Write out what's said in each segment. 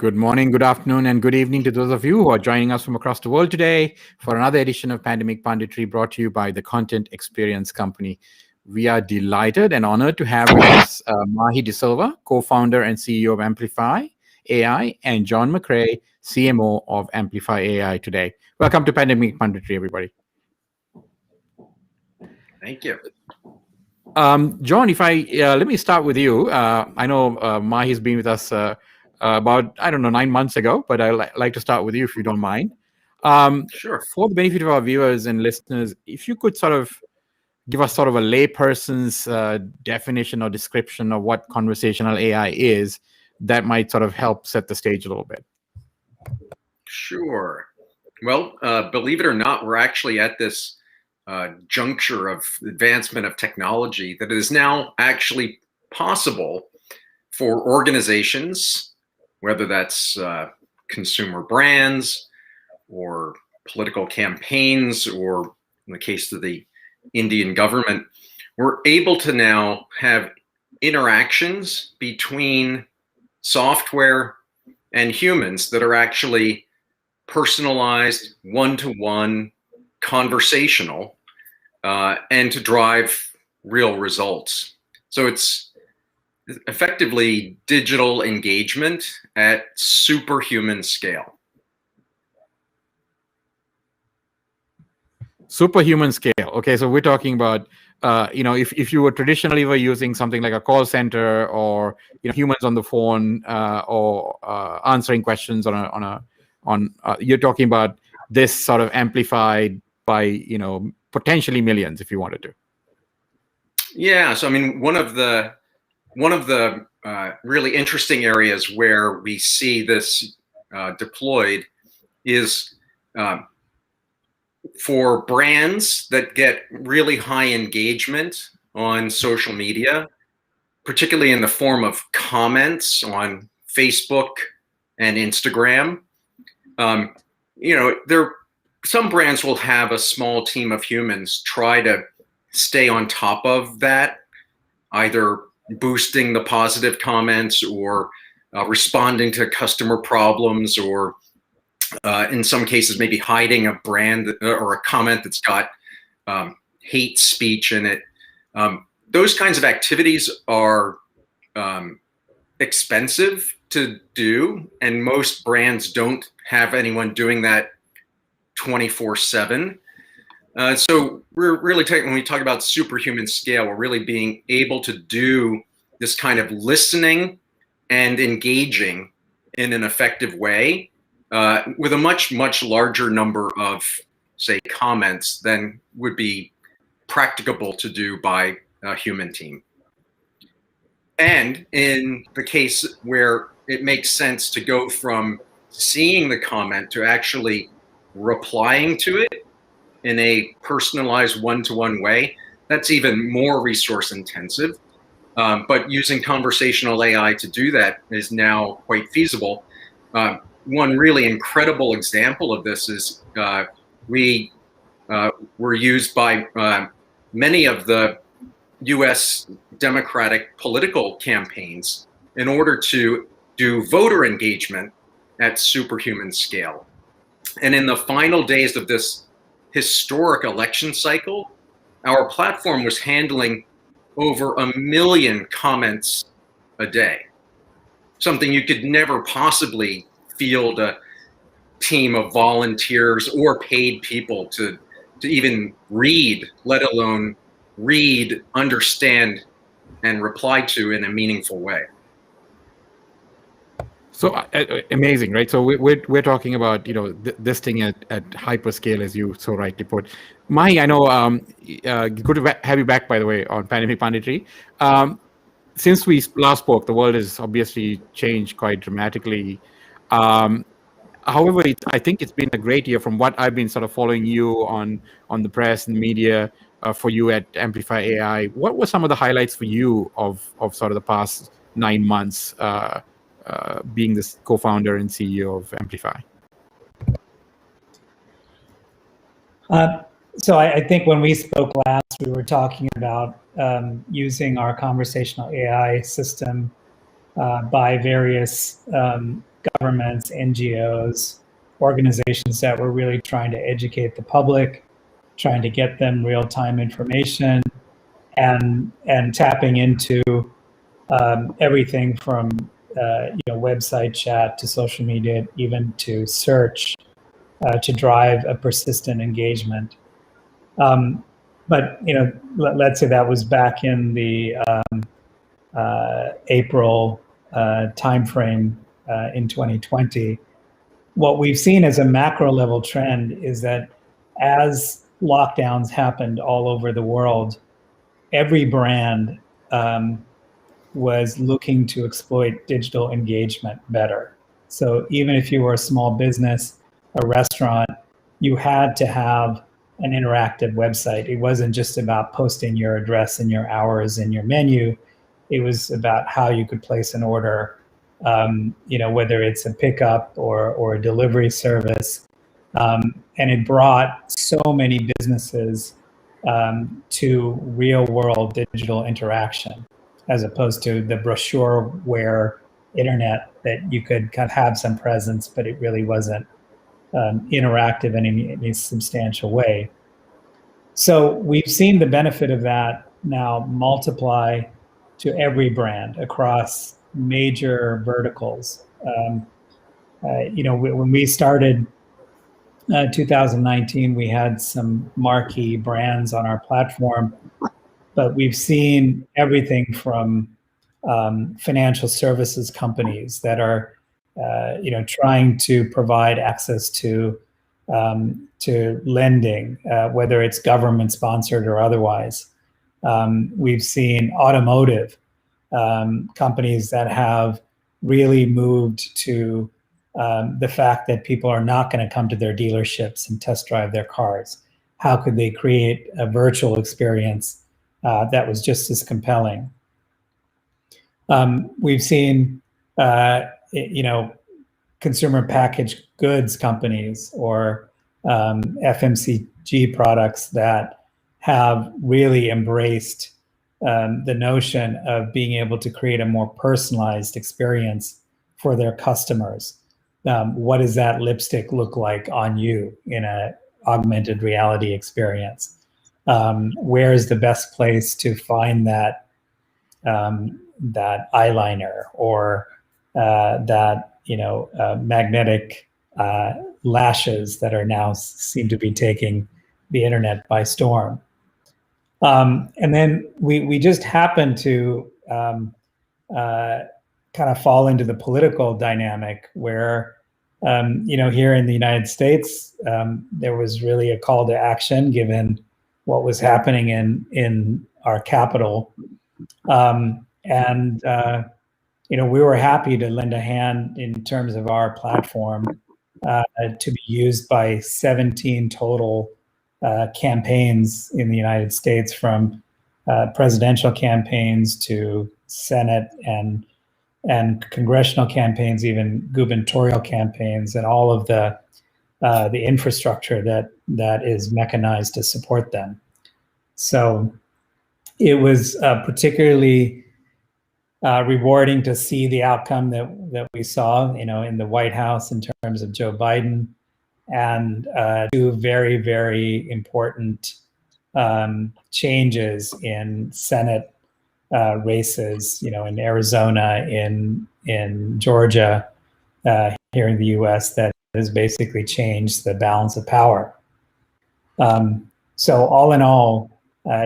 Good morning, good afternoon, and good evening to those of you who are joining us from across the world today for another edition of Pandemic Punditry brought to you by the Content Experience Company. We are delighted and honored to have with us Mahi de Silva, co-founder and CEO of Amplify.ai, and John McCrae, CMO of Amplify.ai today. Welcome to Pandemic Punditry, everybody. Thank you. John, if let me start with you. I know Mahi's been with us about, 9 months ago, but I'd like to start with you if you don't mind. Sure. For the benefit of our viewers and listeners, if you could sort of give us sort of a layperson's definition or description of what conversational AI is, that might sort of help set the stage a little bit. Sure. Well, believe it or not, we're actually at this juncture of advancement of technology that it is now actually possible for organizations, whether that's consumer brands or political campaigns, or in the case of the Indian government, we're able to now have interactions between software and humans that are actually personalized, one-to-one, conversational, and to drive real results. So it's effectively digital engagement at superhuman scale. Superhuman scale. Okay, so we're talking about, if you were traditionally using something like a call center or humans on the phone or answering questions you're talking about this sort of amplified by potentially millions if you wanted to. Yeah, so I mean, one of the really interesting areas where we see this deployed is for brands that get really high engagement on social media, particularly in the form of comments on Facebook and Instagram. Some brands will have a small team of humans try to stay on top of that, either boosting the positive comments or responding to customer problems, or in some cases maybe hiding a brand or a comment that's got hate speech in it. Those kinds of activities are expensive to do, and most brands don't have anyone doing that 24/7. So we're really when we talk about superhuman scale, we're really being able to do this kind of listening and engaging in an effective way with a much, much larger number of, say, comments than would be practicable to do by a human team. And in the case where it makes sense to go from seeing the comment to actually replying to it in a personalized one-to-one way, that's even more resource intensive. But using conversational AI to do that is now quite feasible. One really incredible example of this is we were used by many of the US Democratic political campaigns in order to do voter engagement at superhuman scale. And in the final days of this historic election cycle, our platform was handling over 1 million comments a day, something you could never possibly field a team of volunteers or paid people to even read, let alone read, understand, and reply to in a meaningful way. So amazing, right? So we're talking about this thing at hyperscale, as you so rightly put. Mahi, I know good to have you back, by the way, on Pandemic Punditry. Since we last spoke, the world has obviously changed quite dramatically. However, I think it's been a great year from what I've been sort of following you on the press and media for you at Amplify AI. What were some of the highlights for you of sort of the past 9 months? Being the co-founder and CEO of Amplify? So I think when we spoke last, we were talking about using our conversational AI system by various governments, NGOs, organizations that were really trying to educate the public, trying to get them real-time information, and tapping into everything from website chat to social media, even to search, to drive a persistent engagement. But let's say that was back in the April timeframe in 2020. What we've seen as a macro level trend is that as lockdowns happened all over the world, every brand was looking to exploit digital engagement better. So even if you were a small business, a restaurant, you had to have an interactive website. It wasn't just about posting your address and your hours and your menu. It was about how you could place an order, whether it's a pickup or a delivery service. And it brought so many businesses to real world digital interaction, as opposed to the brochureware internet that you could kind of have some presence, but it really wasn't interactive in any substantial way. So we've seen the benefit of that now multiply to every brand across major verticals. When we started 2019, we had some marquee brands on our platform, but we've seen everything from financial services companies that are, trying to provide access to lending, whether it's government sponsored or otherwise. We've seen automotive companies that have really moved to the fact that people are not going to come to their dealerships and test drive their cars. How could they create a virtual experience that was just as compelling? We've seen, consumer packaged goods companies or FMCG products that have really embraced the notion of being able to create a more personalized experience for their customers. What does that lipstick look like on you in an augmented reality experience? Where is the best place to find that eyeliner or that magnetic lashes that are now seem to be taking the internet by storm? And then we just happen to kind of fall into the political dynamic where, here in the United States, there was really a call to action given what was happening in our capital. We were happy to lend a hand in terms of our platform to be used by 17 total campaigns in the United States, from presidential campaigns to Senate and congressional campaigns, even gubernatorial campaigns, and all of the infrastructure that is mechanized to support them. So it was particularly rewarding to see the outcome that we saw, in the White House in terms of Joe Biden, and two very, very important changes in Senate races, in Arizona, in Georgia, here in the U.S., that has basically changed the balance of power. So all in all,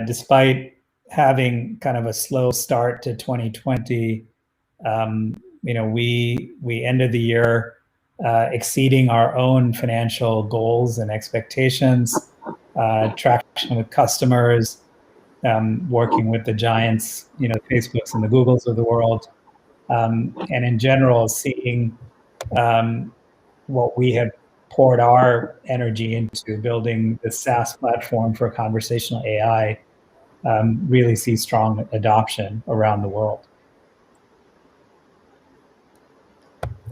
despite having kind of a slow start to 2020, we ended the year exceeding our own financial goals and expectations, traction with customers, working with the giants, Facebooks and the Googles of the world, and in general, seeing what we have poured our energy into building the SaaS platform for conversational AI, really see strong adoption around the world.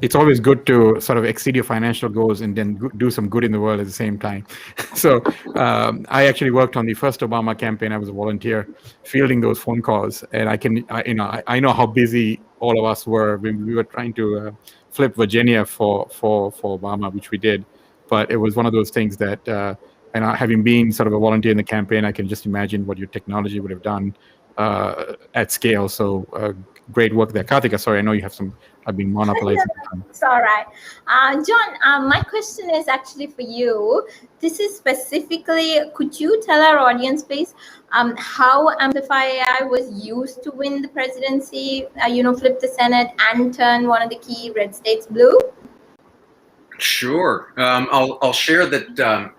it's always good to sort of exceed your financial goals and then do some good in the world at the same time. So I actually worked on the first Obama campaign. I was a volunteer fielding those phone calls, and I know how busy all of us were when we were trying to flip Virginia for Obama, which we did. But it was one of those things that, and having been sort of a volunteer in the campaign, I can just imagine what your technology would have done at scale. So great work there. Karthika, sorry, I know you have some, I've been monopolizing. It's all right. John, my question is actually for you. This is specifically, could you tell our audience, please, how Amplify AI was used to win the presidency, flip the Senate and turn one of the key red states blue? Sure. I'll share that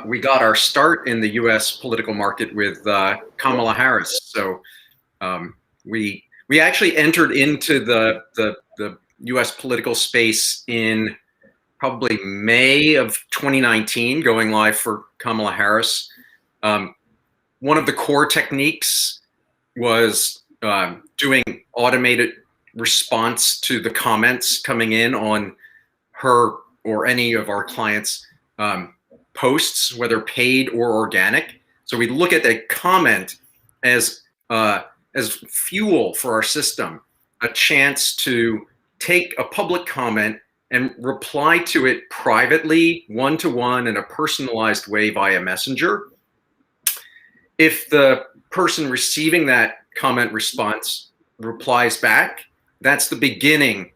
we got our start in the U.S. political market with Kamala Harris. So we actually entered into the U.S. political space in probably May of 2019, going live for Kamala Harris. One of the core techniques was doing automated response to the comments coming in on her or any of our clients' posts, whether paid or organic. So we look at that comment as fuel for our system, a chance to take a public comment and reply to it privately, one-to-one, in a personalized way via Messenger. If the person receiving that comment response replies back, that's the beginning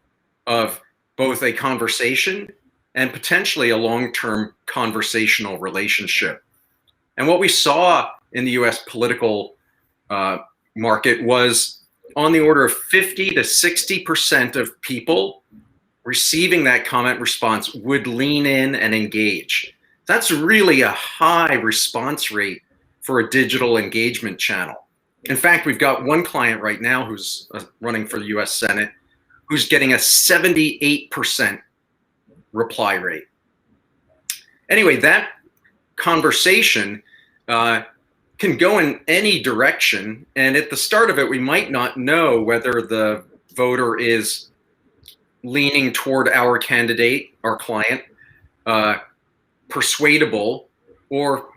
of both a conversation and potentially a long-term conversational relationship. And what we saw in the US political market was on the order of 50 to 60% of people receiving that comment response would lean in and engage. That's really a high response rate for a digital engagement channel. In fact, we've got one client right now who's running for the US Senate who's getting a 78% reply rate. Anyway, that conversation can go in any direction, and at the start of it, we might not know whether the voter is leaning toward our candidate, our client, persuadable, or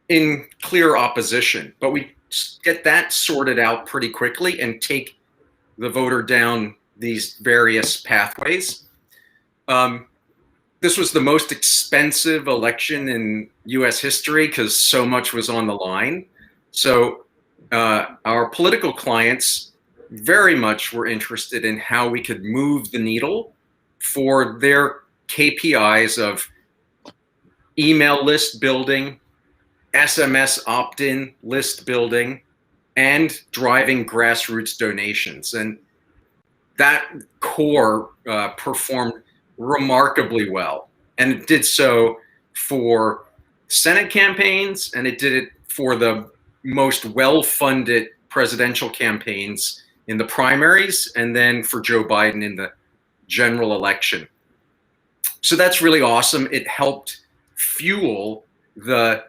in clear opposition. But we get that sorted out pretty quickly and take the voter down these various pathways. This was the most expensive election in US history because so much was on the line. So our political clients very much were interested in how we could move the needle for their KPIs of email list building, SMS opt-in list building, and driving grassroots donations. And that core performed remarkably well. And it did so for Senate campaigns, and it did it for the most well-funded presidential campaigns in the primaries, and then for Joe Biden in the general election. So that's really awesome. It helped fuel the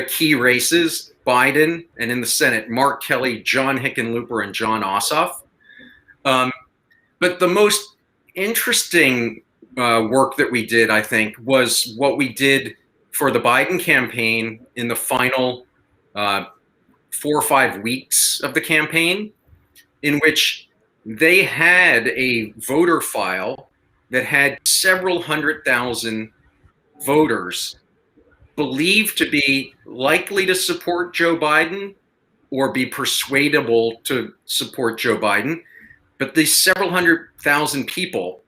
key races, Biden, and in the Senate, Mark Kelly, John Hickenlooper, and John Ossoff. But the most interesting work that we did, I think, was what we did for the Biden campaign in the final 4 or 5 weeks of the campaign, in which they had a voter file that had several 100,000 voters believed to be likely to support Joe Biden or be persuadable to support Joe Biden. But these several 100,000 people,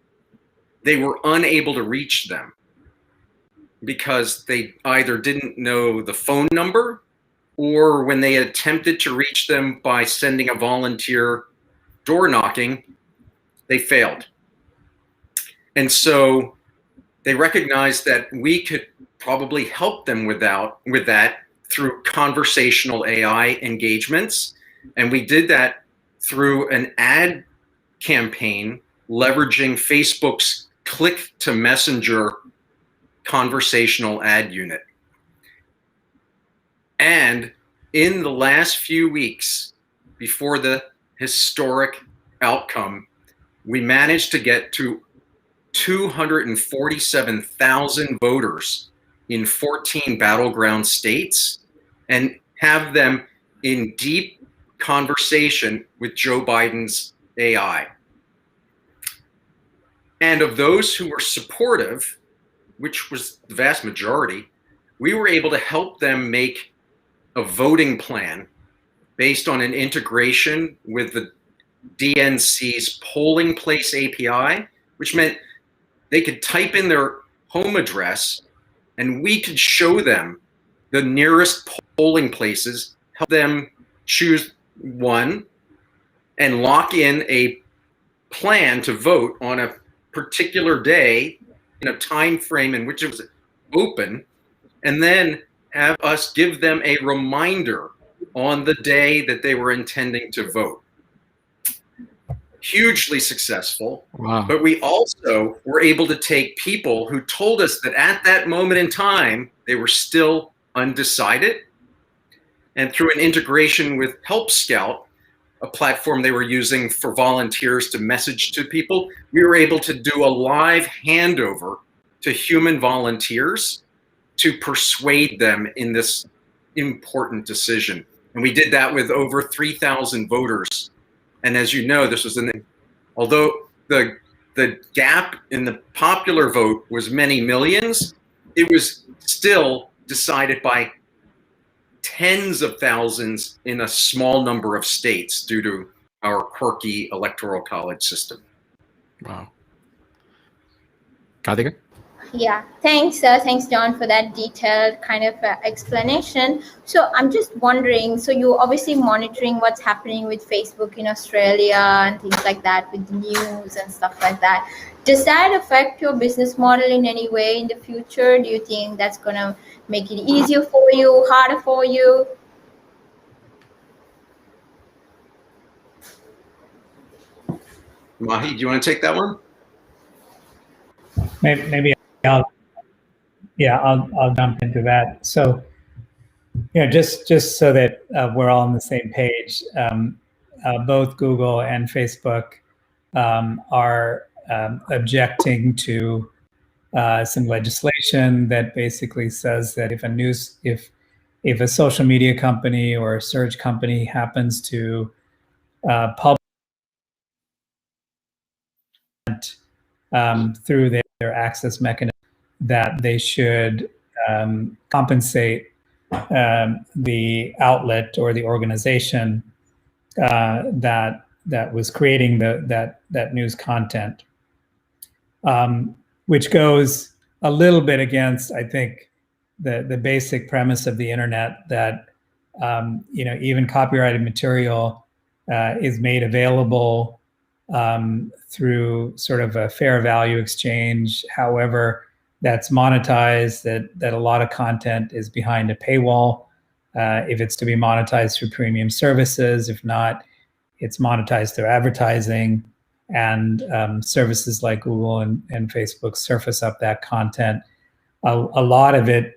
they were unable to reach them because they either didn't know the phone number, or when they attempted to reach them by sending a volunteer door knocking, they failed. And so they recognized that we could probably help them with that through conversational AI engagements. And we did that through an ad campaign leveraging Facebook's click to messenger conversational ad unit. And in the last few weeks before the historic outcome, we managed to get to 247,000 voters in 14 battleground states and have them in deep conversation with Joe Biden's AI. And of those who were supportive, which was the vast majority, we were able to help them make a voting plan based on an integration with the DNC's polling place API, which meant they could type in their home address and we could show them the nearest polling places, help them choose one, and lock in a plan to vote on a particular day in a time frame in which it was open, and then have us give them a reminder on the day that they were intending to vote. Hugely successful. Wow. But we also were able to take people who told us that at that moment in time, they were still undecided. And through an integration with Help Scout, a platform they were using for volunteers to message to people, we were able to do a live handover to human volunteers to persuade them in this important decision. And we did that with over 3,000 voters. And as you know, this was although the gap in the popular vote was many millions, it was still decided by tens of thousands in a small number of states due to our quirky electoral college system. Wow. Karthika? Yeah, thanks, John, for that detailed kind of explanation. So I'm just wondering, so you're obviously monitoring what's happening with Facebook in Australia and things like that with the news and stuff like that. Does that affect your business model in any way in the future? Do you think that's going to make it easier for you, harder for you? Mahi, do you want to take that one? Maybe I'll jump into that. So, just so that we're all on the same page, both Google and Facebook are objecting to some legislation that basically says that if a social media company or a search company happens to publish through their access mechanism, that they should compensate the outlet or the organization that was creating that news content, which goes a little bit against, I think, the basic premise of the internet that even copyrighted material is made available through sort of a fair value exchange. However, that's monetized, that a lot of content is behind a paywall. If it's to be monetized through premium services, if not, it's monetized through advertising, and services like Google and Facebook surface up that content. A lot of it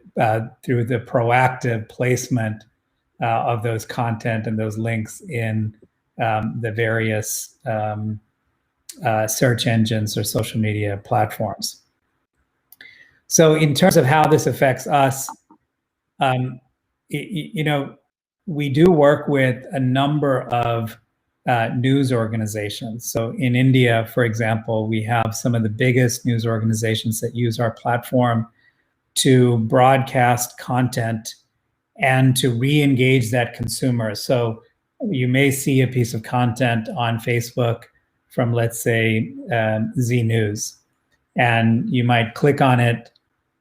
through the proactive placement of those content and those links in the various search engines or social media platforms. So in terms of how this affects us, we do work with a number of news organizations. So in India, for example, we have some of the biggest news organizations that use our platform to broadcast content and to re-engage that consumer. So you may see a piece of content on Facebook from, let's say, Z News, and you might click on it.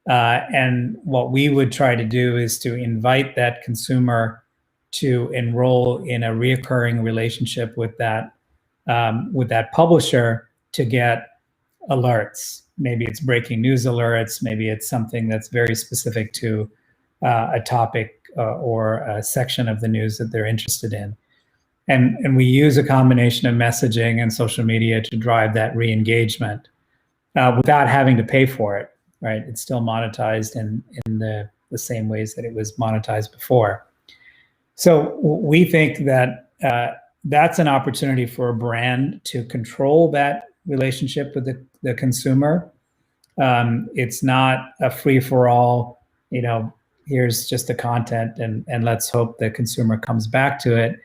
And what we would try to do is to invite that consumer to enroll in a reoccurring relationship with that publisher to get alerts. Maybe it's breaking news alerts. Maybe it's something that's very specific to a topic or a section of the news that they're interested in. And we use a combination of messaging and social media to drive that re-engagement without having to pay for it. Right, it's still monetized in the same ways that it was monetized before. So we think that that's an opportunity for a brand to control that relationship with the consumer. It's not a free-for-all, here's just the content and let's hope the consumer comes back to it.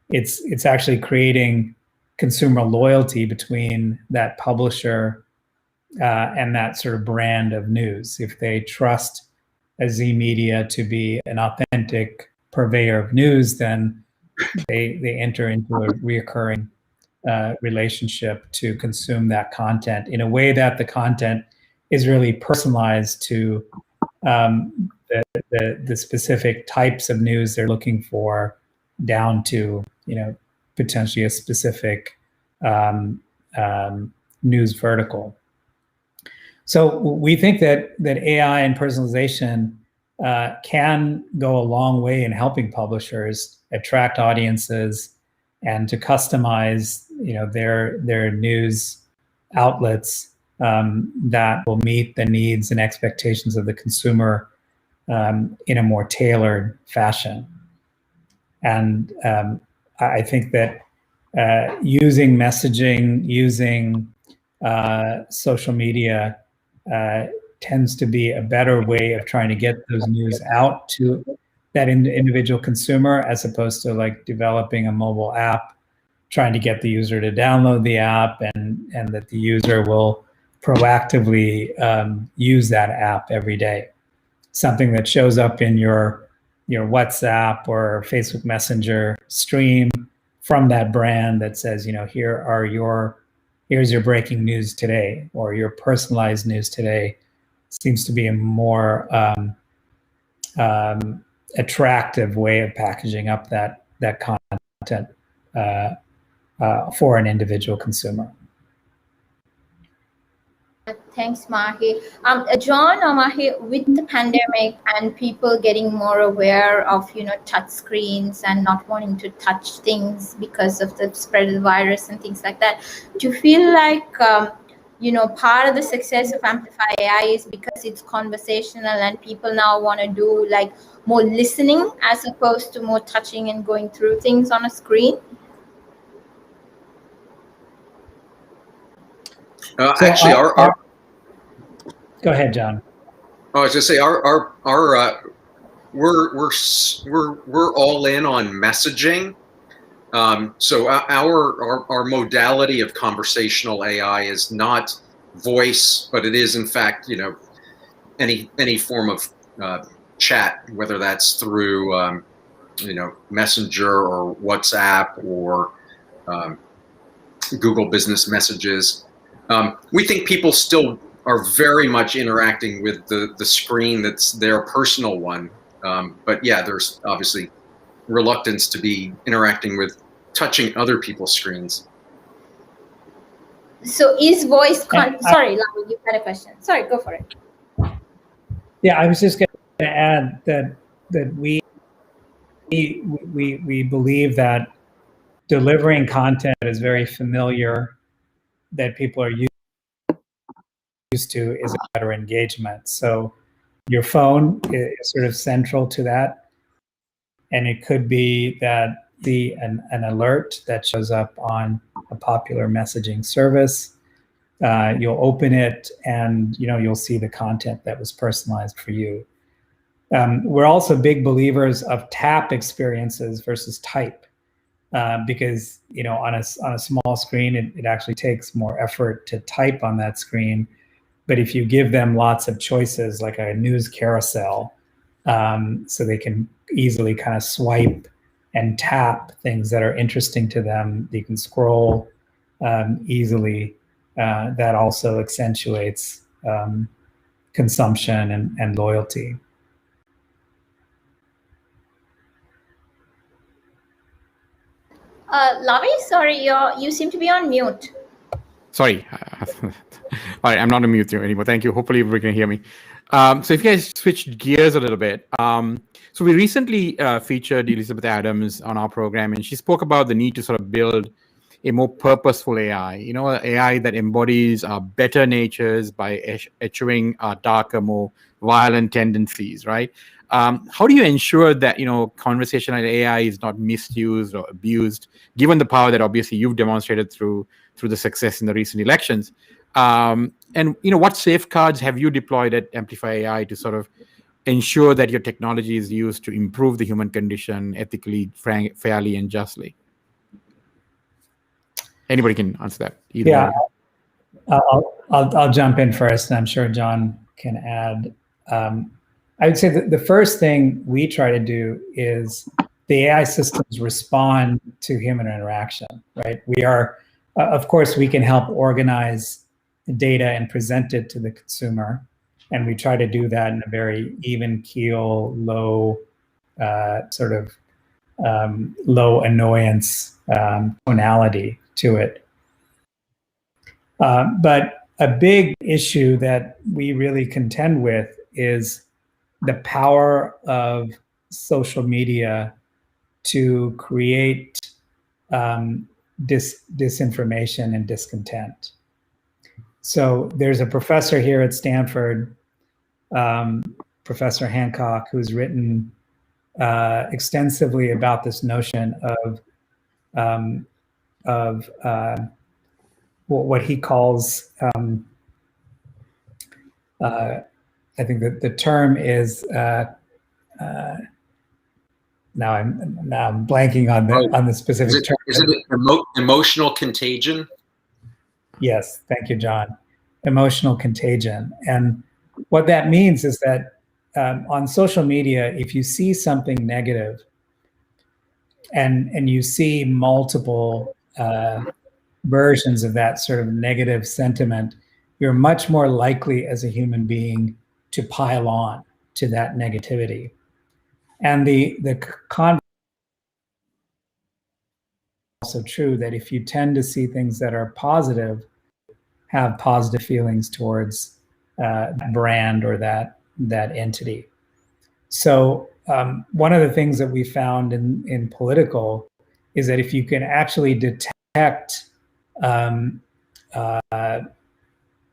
It's actually creating consumer loyalty between that publisher and that sort of brand of news. If they trust a Z Media to be an authentic purveyor of news, then they enter into a reoccurring relationship to consume that content in a way that the content is really personalized to the specific types of news they're looking for, down to potentially a specific news vertical. So we think that AI and personalization can go a long way in helping publishers attract audiences and to customize their news outlets that will meet the needs and expectations of the consumer in a more tailored fashion. And I think that using messaging, using social media tends to be a better way of trying to get those news out to that individual consumer, as opposed to like developing a mobile app, trying to get the user to download the app and that the user will proactively use that app every day. Something that shows up in your WhatsApp or Facebook Messenger stream from that brand that says, here's your breaking news today, or your personalized news today, seems to be a more attractive way of packaging up that content for an individual consumer. Thanks, Mahi. John or Mahi, with the pandemic and people getting more aware of, touch screens and not wanting to touch things because of the spread of the virus and things like that, do you feel like, part of the success of Amplify AI is because it's conversational and people now want to do like more listening as opposed to more touching and going through things on a screen? Actually, our go ahead, John. I was just say we're all in on messaging. So our modality of conversational AI is not voice, but it is in fact any form of chat, whether that's through Messenger or WhatsApp or Google Business Messages. We think people still are very much interacting with the screen that's their personal one. But yeah, there's obviously reluctance to be interacting with touching other people's screens. So is voice sorry, Lavi, you had a question. Sorry, go for it. Yeah, I was just going to add that we believe that delivering content is very familiar, that people are used to, is a better engagement. So your phone is sort of central to that. And it could be that an alert that shows up on a popular messaging service. You'll open it and you'll see the content that was personalized for you. We're also big believers of tap experiences versus type, because on a small screen it actually takes more effort to type on that screen. But if you give them lots of choices, like a news carousel, so they can easily kind of swipe and tap things that are interesting to them, they can scroll easily. That also accentuates consumption and loyalty. Lavi, sorry, you seem to be on mute. Sorry. All right, I'm not on mute anymore. Thank you. Hopefully everybody can hear me. So if you guys switch gears a little bit. So we recently featured Elizabeth Adams on our program, and she spoke about the need to sort of build a more purposeful AI, AI that embodies our better natures by eschewing our darker, more violent tendencies, right? How do you ensure that, conversational AI is not misused or abused, given the power that obviously you've demonstrated through the success in the recent elections? And, what safeguards have you deployed at Amplify AI to sort of ensure that your technology is used to improve the human condition ethically, fairly, and justly? Anybody can answer that. Yeah, I'll jump in first, and I'm sure John can add. I would say that the first thing we try to do is the AI systems respond to human interaction, right? We are, of course, we can help organize data and present it to the consumer, and we try to do that in a very even keel, low, low annoyance tonality to it. But a big issue that we really contend with is the power of social media to create disinformation and discontent. So there's a professor here at Stanford, Professor Hancock, who's written extensively about this notion of what he calls, I think that the term is now I'm blanking on the specific term. Is it emotional contagion? Yes, thank you, John. Emotional contagion. And what that means is that on social media, if you see something negative and you see multiple versions of that sort of negative sentiment, you're much more likely as a human being to pile on to that negativity. And the converse is also true, that if you tend to see things that are positive, have positive feelings towards that brand or that entity. So one of the things that we found in political is that if you can actually detect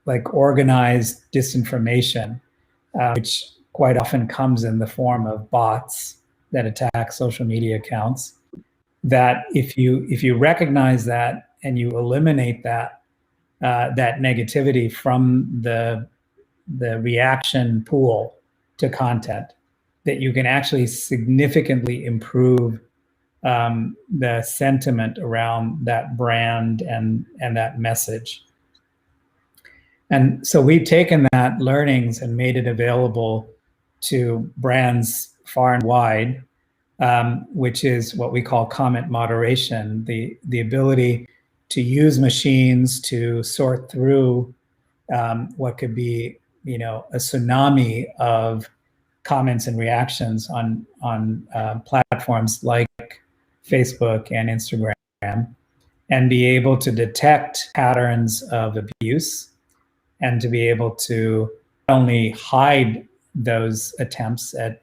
like organized disinformation, which quite often comes in the form of bots that attack social media accounts, that if you recognize that and you eliminate that negativity from the reaction pool to content, that you can actually significantly improve the sentiment around that brand and that message. And so we've taken that learnings and made it available to brands far and wide, which is what we call comment moderation, the ability to use machines to sort through what could be, a tsunami of comments and reactions on platforms like Facebook and Instagram, and be able to detect patterns of abuse, and to be able to not only hide those attempts at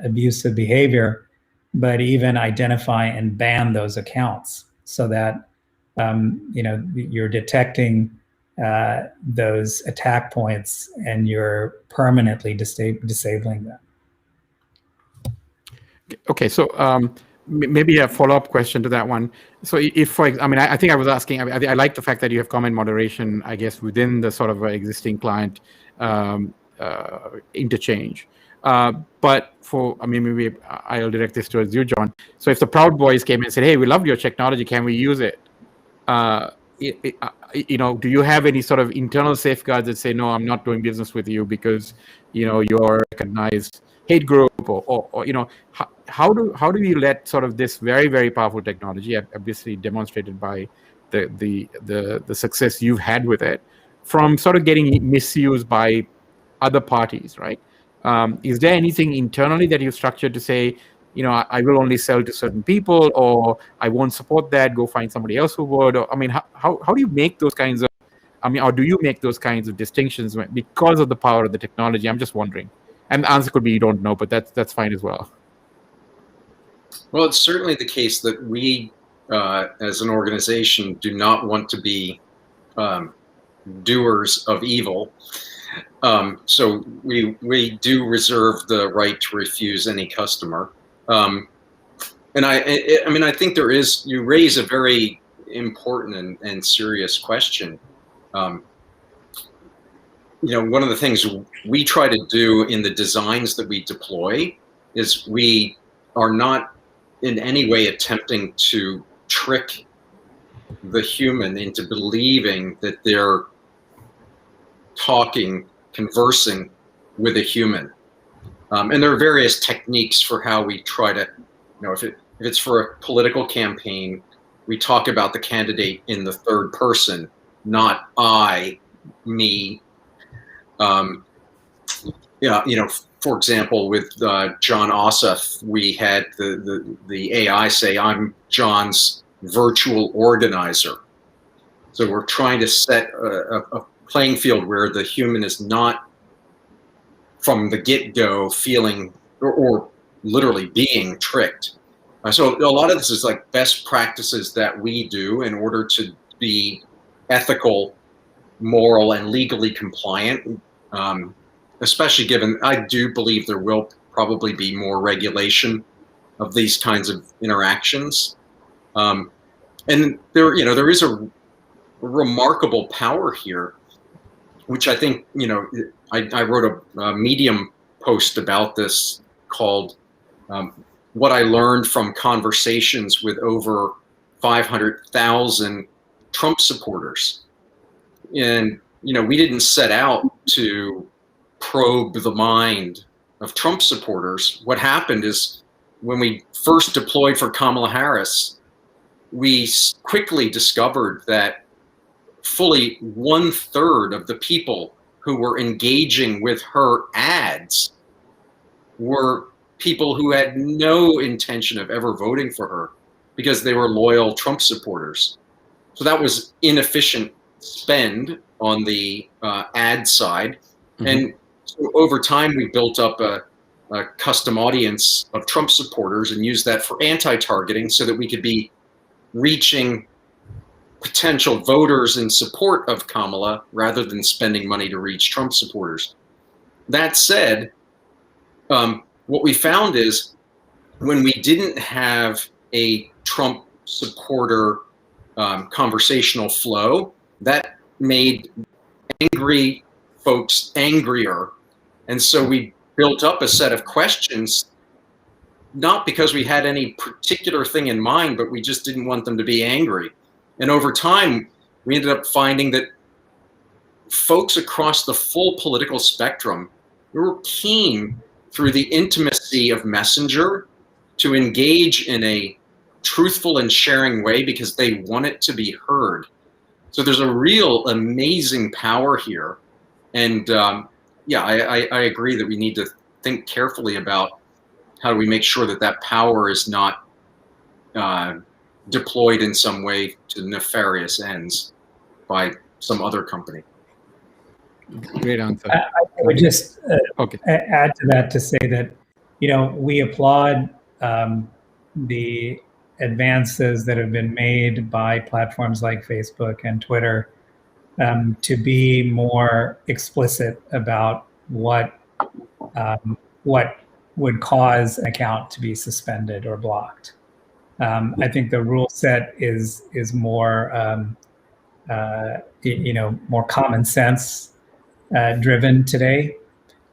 abusive behavior, but even identify and ban those accounts, so that you're detecting those attack points and you're permanently disabling them. Okay, so maybe a follow-up question to that one. So if, I think I was asking, I like the fact that you have comment moderation, I guess, within the sort of existing client interchange. But maybe I'll direct this towards you, John. So if the Proud Boys came and said, hey, we loved your technology, can we use it? Do you have any sort of internal safeguards that say, no, I'm not doing business with you because, you're recognized hate group, or how do you let sort of this very, very powerful technology, obviously demonstrated by the success you've had with it, from sort of getting misused by other parties, right? Is there anything internally that you've structured to say, I will only sell to certain people, or I won't support that, go find somebody else who would? Or, how do you make those kinds of, or do you make those kinds of distinctions because of the power of the technology? I'm just wondering. And the answer could be you don't know, but that's fine as well. Well, it's certainly the case that we as an organization, do not want to be doers of evil. So we do reserve the right to refuse any customer. And I think you raise a very important and serious question. One of the things we try to do in the designs that we deploy is we are not in any way attempting to trick the human into believing that they're conversing with a human. And there are various techniques for how we try to, if it's for a political campaign, we talk about the candidate in the third person, not I, me. For example, with John Ossoff, we had the AI say, "I'm John's virtual organizer." So we're trying to set a playing field where the human is not from the get-go feeling or literally being tricked. So a lot of this is like best practices that we do in order to be ethical, moral, and legally compliant, especially given I do believe there will probably be more regulation of these kinds of interactions. And there is a remarkable power here, which I think, I wrote a Medium post about this called What I Learned from Conversations with Over 500,000 Trump Supporters. And, we didn't set out to probe the mind of Trump supporters. What happened is when we first deployed for Kamala Harris, we quickly discovered that fully 1/3 of the people who were engaging with her ads were people who had no intention of ever voting for her because they were loyal Trump supporters. So that was inefficient spend on the ad side. Mm-hmm. And so over time, we built up a custom audience of Trump supporters and used that for anti-targeting so that we could be reaching potential voters in support of Kamala rather than spending money to reach Trump supporters. That said, what we found is when we didn't have a Trump supporter conversational flow, that made angry folks angrier. And so we built up a set of questions, not because we had any particular thing in mind, but we just didn't want them to be angry. And over time, we ended up finding that folks across the full political spectrum were keen through the intimacy of Messenger to engage in a truthful and sharing way because they want it to be heard. So there's a real amazing power here. And I agree that we need to think carefully about how do we make sure that that power is not deployed in some way to nefarious ends by some other company. Great answer. I would just add to that to say that, we applaud the advances that have been made by platforms like Facebook and Twitter to be more explicit about what would cause an account to be suspended or blocked. I think the rule set is more more common sense driven today.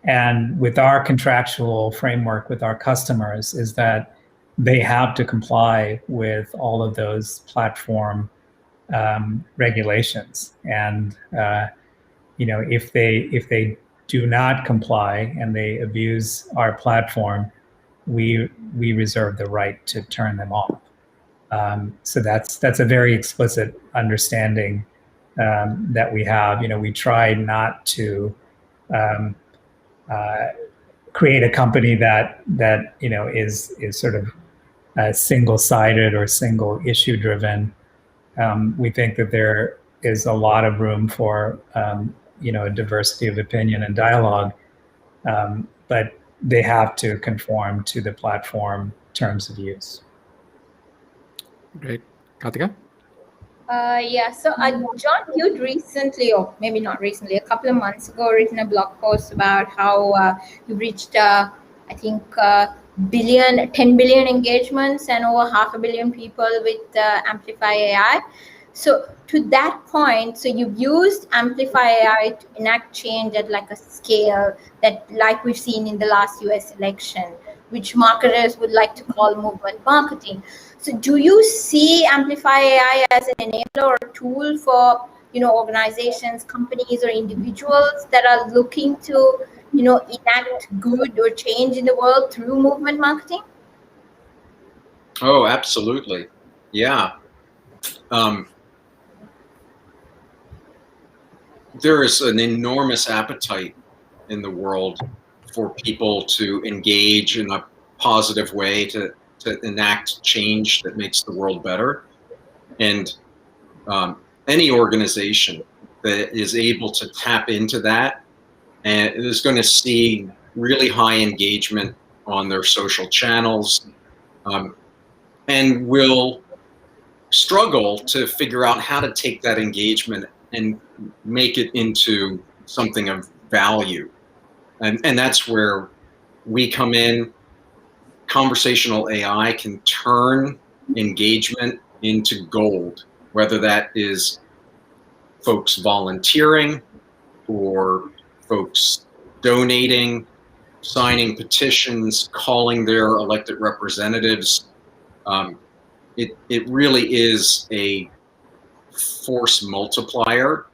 And with our contractual framework with our customers is that they have to comply with all of those platform regulations. And if they do not comply and they abuse our platform, we reserve the right to turn them off. So that's a very explicit understanding that we have. We try not to create a company that is sort of single-sided or single issue driven. We think that there is a lot of room for a diversity of opinion and dialogue, but they have to conform to the platform terms of use. Great. Kartika? Yeah, so John, you'd recently, or maybe not recently, a couple of months ago, written a blog post about how you reached, I think, 10 billion engagements and over 500 million people with Amplify AI. So to that point, so you've used Amplify AI to enact change at like a scale that, like we've seen in the last US election, which marketers would like to call movement marketing. So do you see Amplify AI as an enabler or tool for, organizations, companies, or individuals that are looking to, enact good or change in the world through movement marketing? Oh, absolutely. Yeah. There is an enormous appetite in the world for people to engage in a positive way to enact change that makes the world better. And any organization that is able to tap into that and is going to see really high engagement on their social channels, and will struggle to figure out how to take that engagement and make it into something of value. And that's where we come in. Conversational AI can turn engagement into gold, whether that is folks volunteering or folks donating, signing petitions, calling their elected representatives. It really is a force multiplier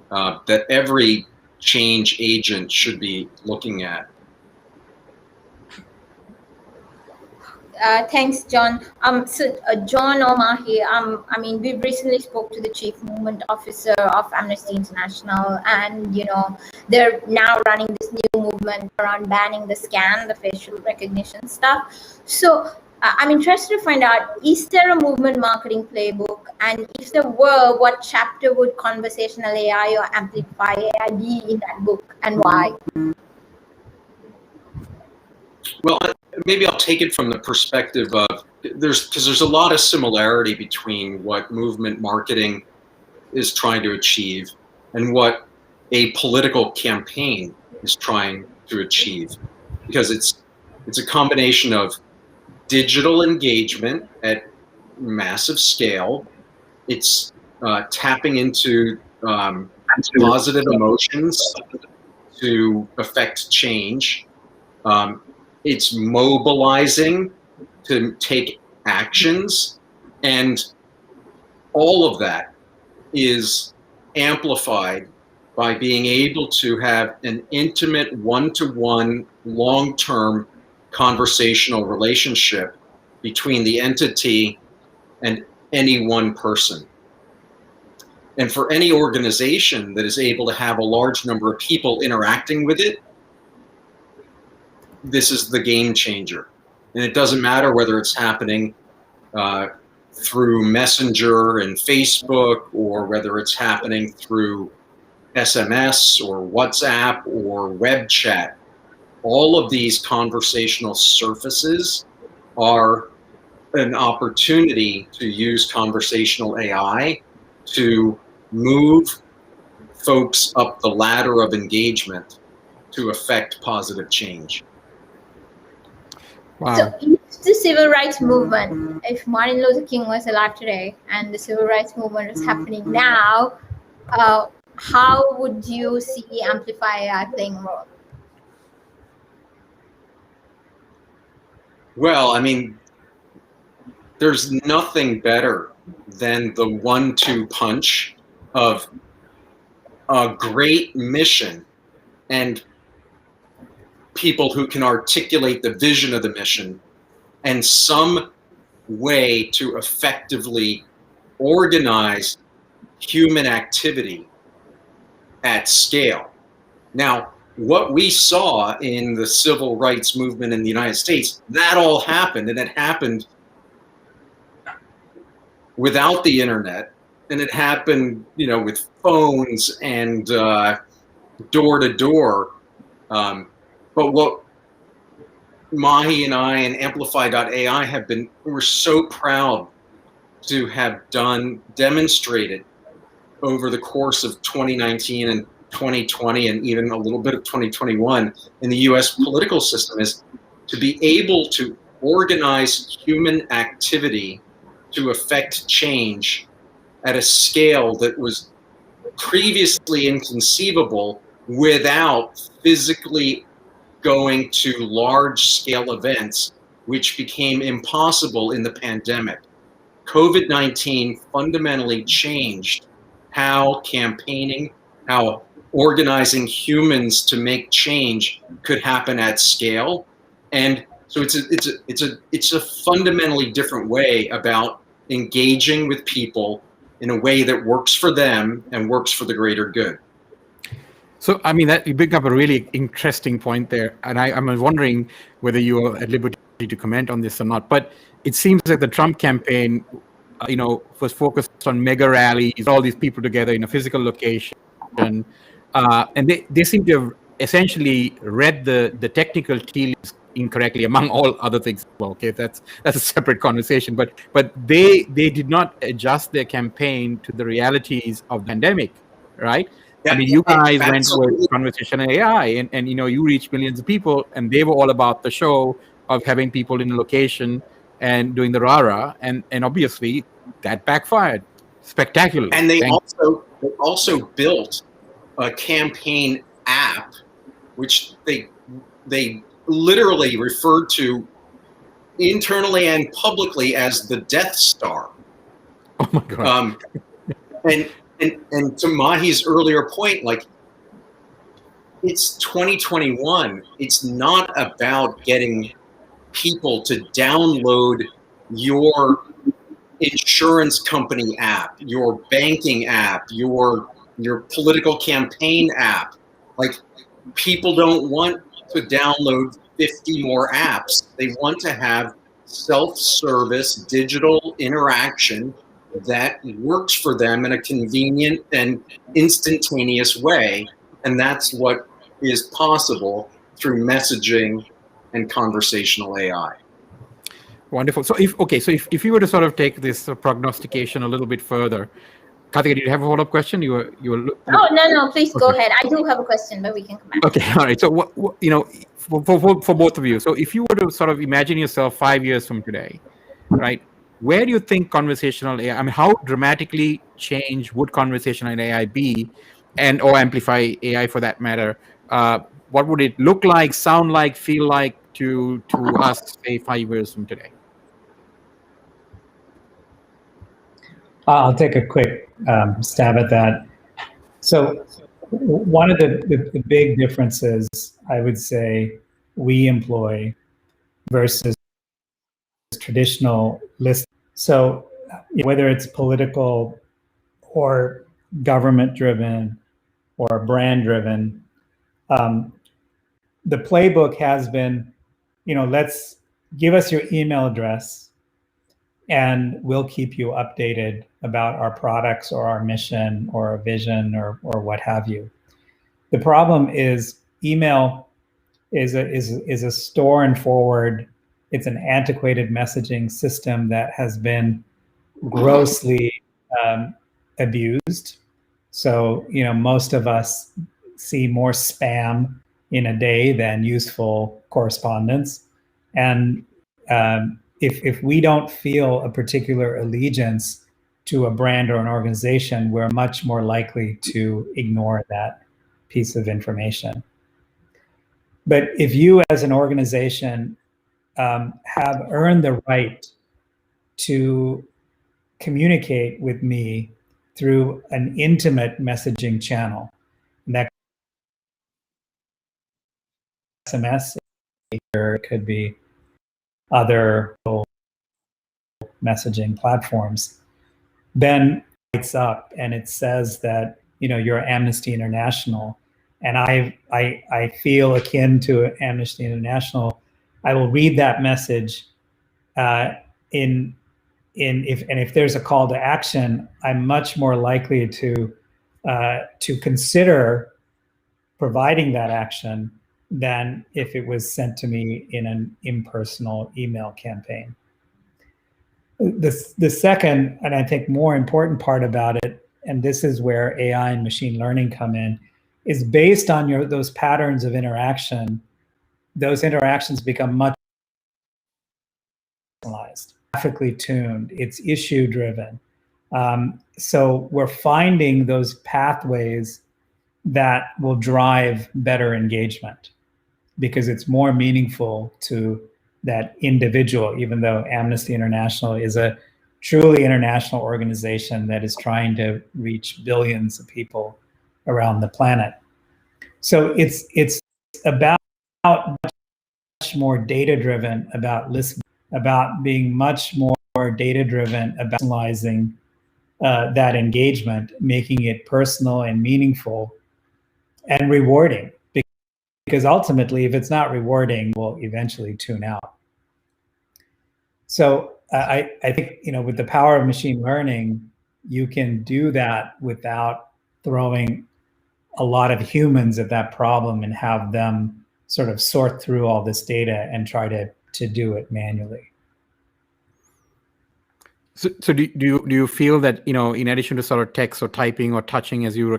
that every change agent should be looking at. Thanks, John. So John or Mahi, I mean, we recently spoke to the Chief Movement Officer of Amnesty International, and they're now running this new movement around banning the scan, the facial recognition stuff. So I'm interested to find out: is there a movement marketing playbook? And if there were, what chapter would Conversational AI or Amplify AI be in that book, and why? Well, maybe I'll take it from the perspective of there's a lot of similarity between what movement marketing is trying to achieve and what a political campaign is trying to achieve, because it's a combination of digital engagement at massive scale. It's tapping into positive emotions to affect change. It's mobilizing to take actions, and all of that is amplified by being able to have an intimate one-to-one long-term conversational relationship between the entity and any one person. And for any organization that is able to have a large number of people interacting with it, this is the game changer. And it doesn't matter whether it's happening through Messenger and Facebook, or whether it's happening through SMS or WhatsApp or web chat. All of these conversational surfaces are an opportunity to use conversational AI to move folks up the ladder of engagement to affect positive change. Wow. So if the civil rights movement, if Martin Luther King was alive today and the civil rights movement is happening now, how would you see Amplify AI playing a role? Well, I mean, there's nothing better than the 1-2 punch of a great mission and people who can articulate the vision of the mission and some way to effectively organize human activity at scale. Now, what we saw in the civil rights movement in the United States, that all happened, and it happened without the internet, and it happened, with phones and door to door. But what Mahi and I and Amplify.ai we're so proud to have demonstrated over the course of 2019 and 2020 and even a little bit of 2021 in the US political system is to be able to organize human activity to affect change at a scale that was previously inconceivable without physically going to large-scale events, which became impossible in the pandemic. COVID-19 fundamentally changed how campaigning, how organizing humans to make change could happen at scale. And so it's a fundamentally different way about engaging with people in a way that works for them and works for the greater good. So, I mean, that you bring up a really interesting point there, and I'm wondering whether you are at liberty to comment on this or not. But it seems that the Trump campaign, was focused on mega rallies, all these people together in a physical location, and they seem to have essentially read the technical tea leaves incorrectly, among all other things. Well, okay, that's a separate conversation. But they did not adjust their campaign to the realities of the pandemic, right? Yeah, I mean, you guys went absolutely. with Conversational AI, and you reached millions of people, and they were all about the show of having people in a location and doing the rah-rah, and obviously that backfired spectacularly. And they also built a campaign app, which they literally referred to internally and publicly as the Death Star. Oh my God. And to Mahi's earlier point, like, it's 2021. It's not about getting people to download your insurance company app, your banking app, your political campaign app. Like, people don't want to download 50 more apps. They want to have self-service digital interaction that works for them in a convenient and instantaneous way. And that's what is possible through messaging and conversational AI. Wonderful. So if you were to sort of take this prognostication a little bit further, Karthika, did you have a follow-up question? You were. Oh, no, please go ahead. I do have a question, but we can come back. Okay, all right. So for both of you, so if you were to sort of imagine yourself 5 years from today, right? Where do you think conversational AI? I mean, how dramatically changed would conversational AI be, or Amplify AI for that matter? What would it look like, sound like, feel like to us, say, 5 years from today? I'll take a quick stab at that. So one of the big differences, I would say, we employ versus traditional list. So whether it's political or government driven or brand driven, the playbook has been, let's give us your email address and we'll keep you updated about our products or our mission or our vision or what have you. The problem is email is a store and forward. It's an antiquated messaging system that has been grossly abused. So, most of us see more spam in a day than useful correspondence. And if we don't feel a particular allegiance to a brand or an organization, we're much more likely to ignore that piece of information. But if you as an organization have earned the right to communicate with me through an intimate messaging channel, and that SMS, or it could be other messaging platforms, then it's up and it says that you're Amnesty International, and I feel akin to Amnesty International. I will read that message if there's a call to action, I'm much more likely to consider providing that action than if it was sent to me in an impersonal email campaign. The second, and I think more important part about it, and this is where AI and machine learning come in, is based on those patterns of interaction. Those interactions become much personalized, graphically tuned. It's issue driven. So we're finding those pathways that will drive better engagement because it's more meaningful to that individual, even though Amnesty International is a truly international organization that is trying to reach billions of people around the planet. So it's about much more data-driven about listening, about being much more data-driven about personalizing that engagement, making it personal and meaningful and rewarding. Because ultimately, if it's not rewarding, we'll eventually tune out. So I think, with the power of machine learning, you can do that without throwing a lot of humans at that problem and have them sort of sort through all this data and try to do it manually. So do you feel that, in addition to sort of text or typing or touching, as you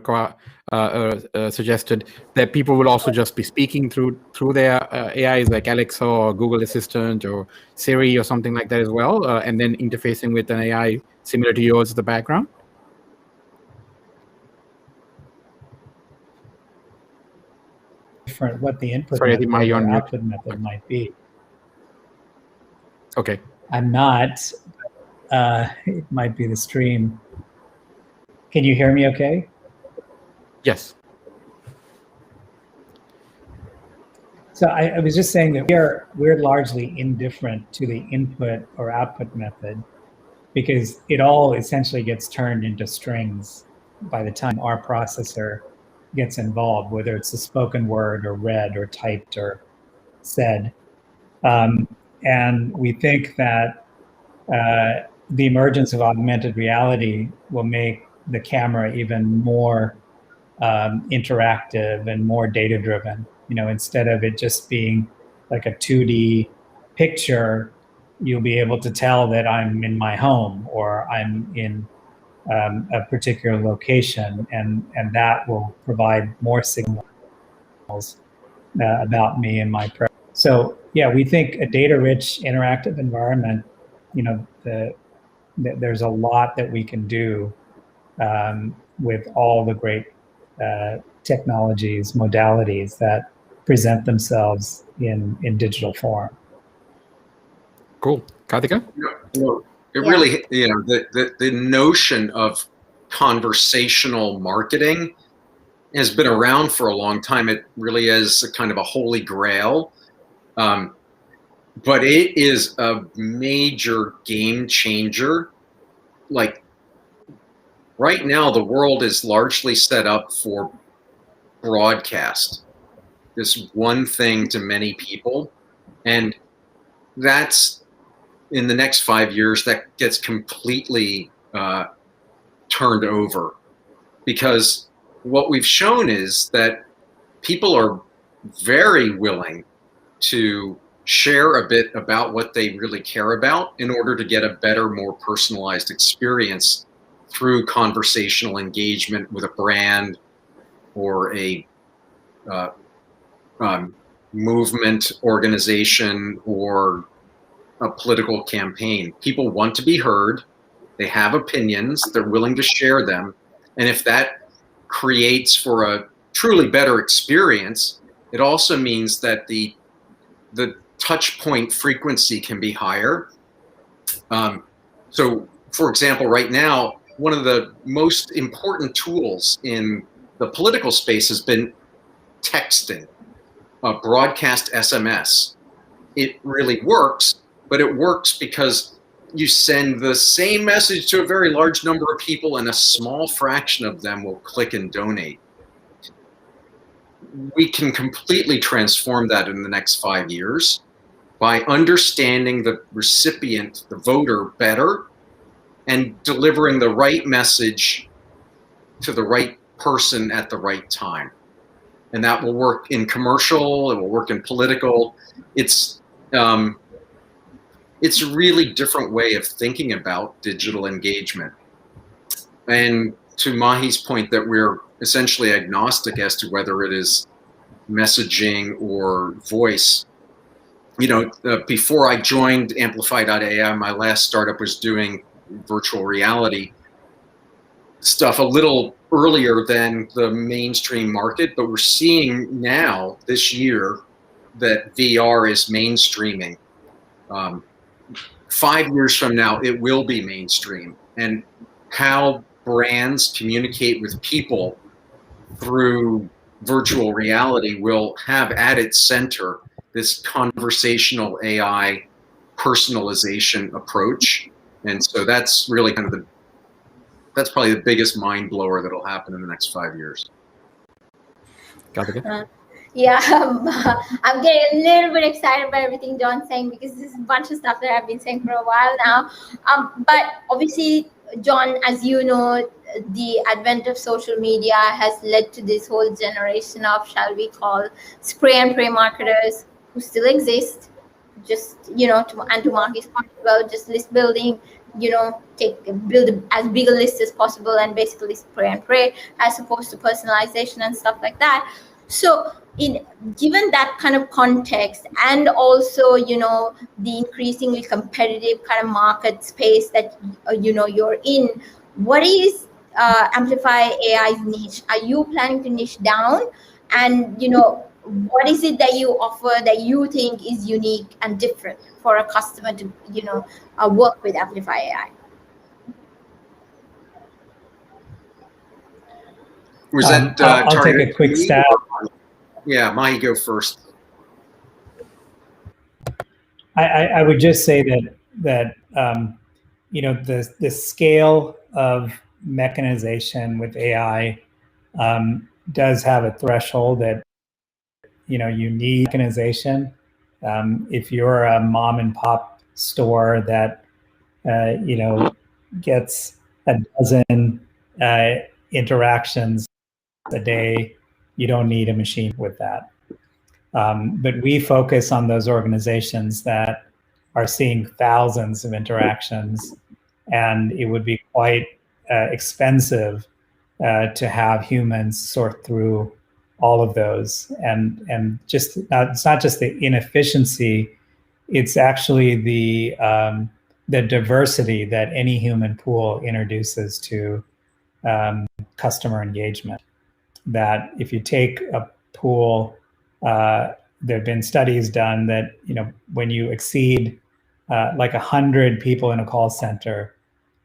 suggested, that people will also just be speaking through their AIs like Alexa or Google Assistant or Siri or something like that as well, and then interfacing with an AI similar to yours in the background? Different what the input Sorry, I think method you're or on mute. output method might be. Okay. I'm not. It might be the stream. Can you hear me okay? Yes. So I was just saying that we're largely indifferent to the input or output method because it all essentially gets turned into strings by the time our processor gets involved, whether it's a spoken word or read or typed or said. And we think that the emergence of augmented reality will make the camera even more interactive and more data-driven. Instead of it just being like a 2D picture, you'll be able to tell that I'm in my home or I'm in a particular location, and that will provide more signals about me and my presence. So yeah, we think a data-rich interactive environment, there's a lot that we can do with all the great technologies, modalities that present themselves in digital form. Cool. Karthika? It really, the notion of conversational marketing has been around for a long time. It really is a kind of a holy grail. But it is a major game changer. Like right now, the world is largely set up for broadcast, this one thing to many people. And that's in the next 5 years, that gets completely turned over, because what we've shown is that people are very willing to share a bit about what they really care about in order to get a better, more personalized experience through conversational engagement with a brand or a movement organization or a political campaign. People want to be heard. They have opinions. They're willing to share them. And if that creates for a truly better experience, it also means that the touch point frequency can be higher. So, for example, right now, one of the most important tools in the political space has been texting, broadcast SMS. It really works, but it works because you send the same message to a very large number of people and a small fraction of them will click and donate. We can completely transform that in the next 5 years by understanding the recipient, the voter, better, and delivering the right message to the right person at the right time. And that will work in commercial, it will work in political. It's it's a really different way of thinking about digital engagement. And to Mahi's point that we're essentially agnostic as to whether it is messaging or voice. Before I joined Amplify.ai, my last startup was doing virtual reality stuff a little earlier than the mainstream market, but we're seeing now this year that VR is mainstreaming. 5 years from now, it will be mainstream. And how brands communicate with people through virtual reality will have at its center this conversational AI personalization approach. And so that's really that's probably the biggest mind blower that'll happen in the next 5 years. Yeah, I'm getting a little bit excited by everything John's saying, because this is a bunch of stuff that I've been saying for a while now. But obviously, John, as you know, the advent of social media has led to this whole generation of, shall we call, spray and pray marketers who still exist. Just, to Mahi's point as well, just list building, build as big a list as possible and basically spray and pray, as opposed to personalization and stuff like that. So given that kind of context, and also, the increasingly competitive kind of market space that, you're in, what is Amplify AI's niche? Are you planning to niche down? And, what is it that you offer that you think is unique and different for a customer to, work with Amplify AI? Was that I'll take a quick stab. Yeah, Mahi, go first. I would just say that the scale of mechanization with AI does have a threshold that you need mechanization. If you're a mom and pop store that gets a dozen interactions a day, you don't need a machine with that. But we focus on those organizations that are seeing thousands of interactions, and it would be quite expensive to have humans sort through all of those. And just it's not just the inefficiency; it's actually the diversity that any human pool introduces to customer engagement. That if you take a pool, there have been studies done that when you exceed like 100 people in a call center,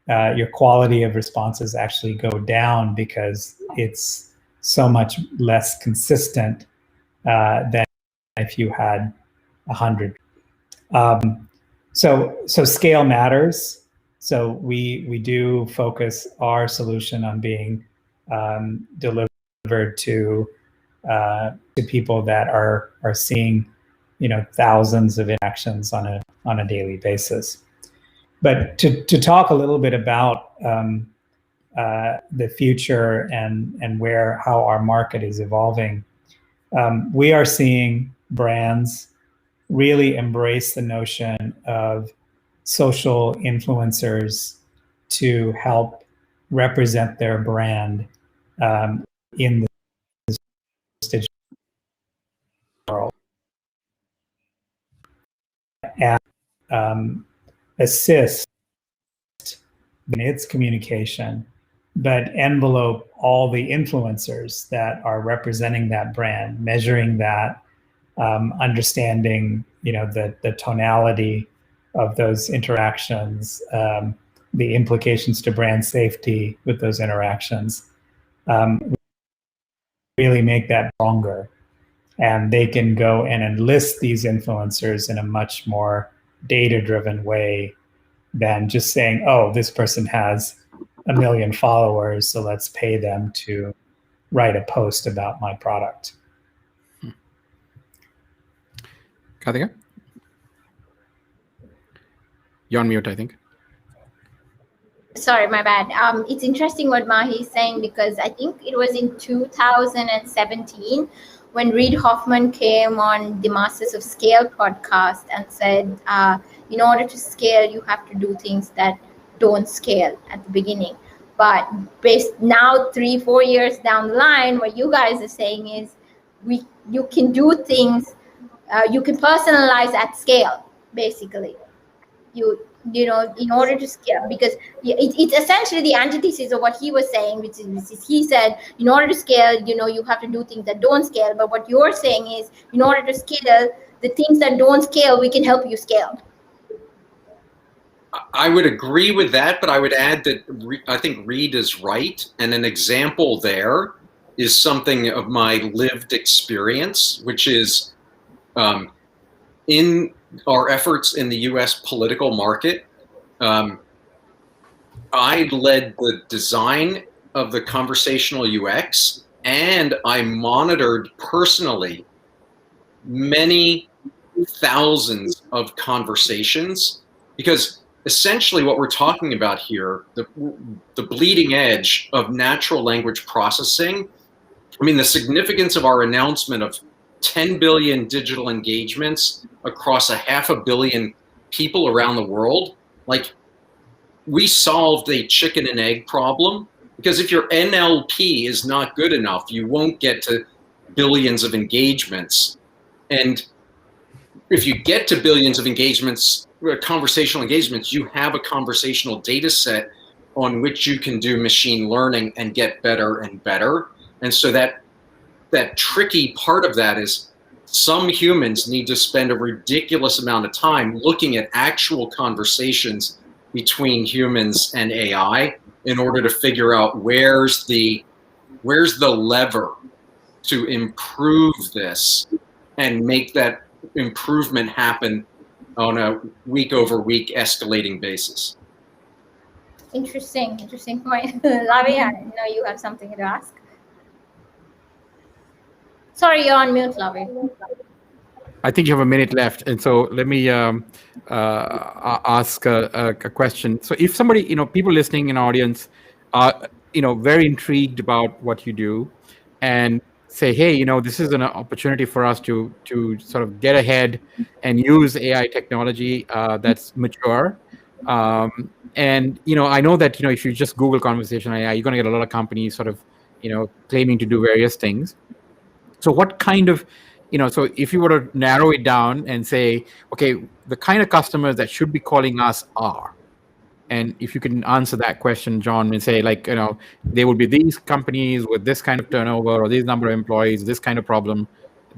your quality of responses actually go down, because it's so much less consistent than if you had 100. So scale matters. So we do focus our solution on being delivered to people that are seeing thousands of interactions on a daily basis. But to talk a little bit about the future and how our market is evolving, we are seeing brands really embrace the notion of social influencers to help represent their brand in the digital world, and assist in its communication, but envelope all the influencers that are representing that brand, measuring that, understanding the tonality of those interactions, the implications to brand safety with those interactions, really make that stronger. And they can go and enlist these influencers in a much more data-driven way than just saying, oh, this person has 1 million followers, so let's pay them to write a post about my product. Karthika? You're on mute, I think. Sorry, my bad. It's interesting what Mahi is saying, because I think it was in 2017 when Reid Hoffman came on the Masters of Scale podcast and said, in order to scale, you have to do things that don't scale at the beginning. But based now 3-4 years down the line, what you guys are saying is you can do things, you can personalize at scale, basically. You know, in order to scale, because it's essentially the antithesis of what he was saying, which is he said, in order to scale, you know, you have to do things that don't scale. But what you're saying is, in order to scale, the things that don't scale, we can help you scale. I would agree with that, but I would add that I think Reid is right. And an example there is something of my lived experience, which is in our efforts in the US political market, I led the design of the conversational UX, and I monitored personally many thousands of conversations, because essentially what we're talking about here, the bleeding edge of natural language processing. I mean, the significance of our announcement of 10 billion digital engagements across 500 million people around the world, like, we solved a chicken and egg problem, because if your NLP is not good enough, you won't get to billions of engagements. And if you get to billions of engagements, conversational engagements, you have a conversational data set on which you can do machine learning and get better and better. And so that tricky part of that is some humans need to spend a ridiculous amount of time looking at actual conversations between humans and AI in order to figure out where's the lever to improve this and make that improvement happen on a week over week escalating basis. Interesting point. Lavi, I know you have something to ask. Sorry, you're on mute, Lavi. I think you have a minute left, and so let me ask a question. So, if somebody, people listening in audience are, very intrigued about what you do, and say, hey, this is an opportunity for us to sort of get ahead and use AI technology that's mature. And I know that if you just Google conversational AI, you're going to get a lot of companies sort of claiming to do various things. So what kind of so if you were to narrow it down and say, okay, the kind of customers that should be calling us are, and if you can answer that question, John, and say, like, there would be these companies with this kind of turnover or this number of employees, this kind of problem,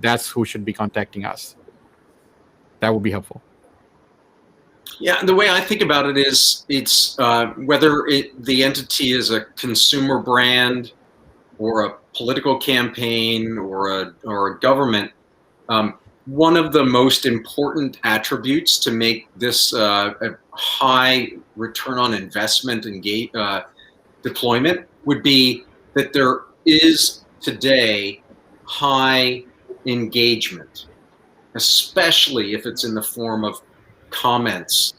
that's who should be contacting us. That would be helpful. Yeah, the way I think about it is, it's whether the entity is a consumer brand or a political campaign or a government. One of the most important attributes to make this a high return on investment deployment would be that there is today high engagement, especially if it's in the form of comments,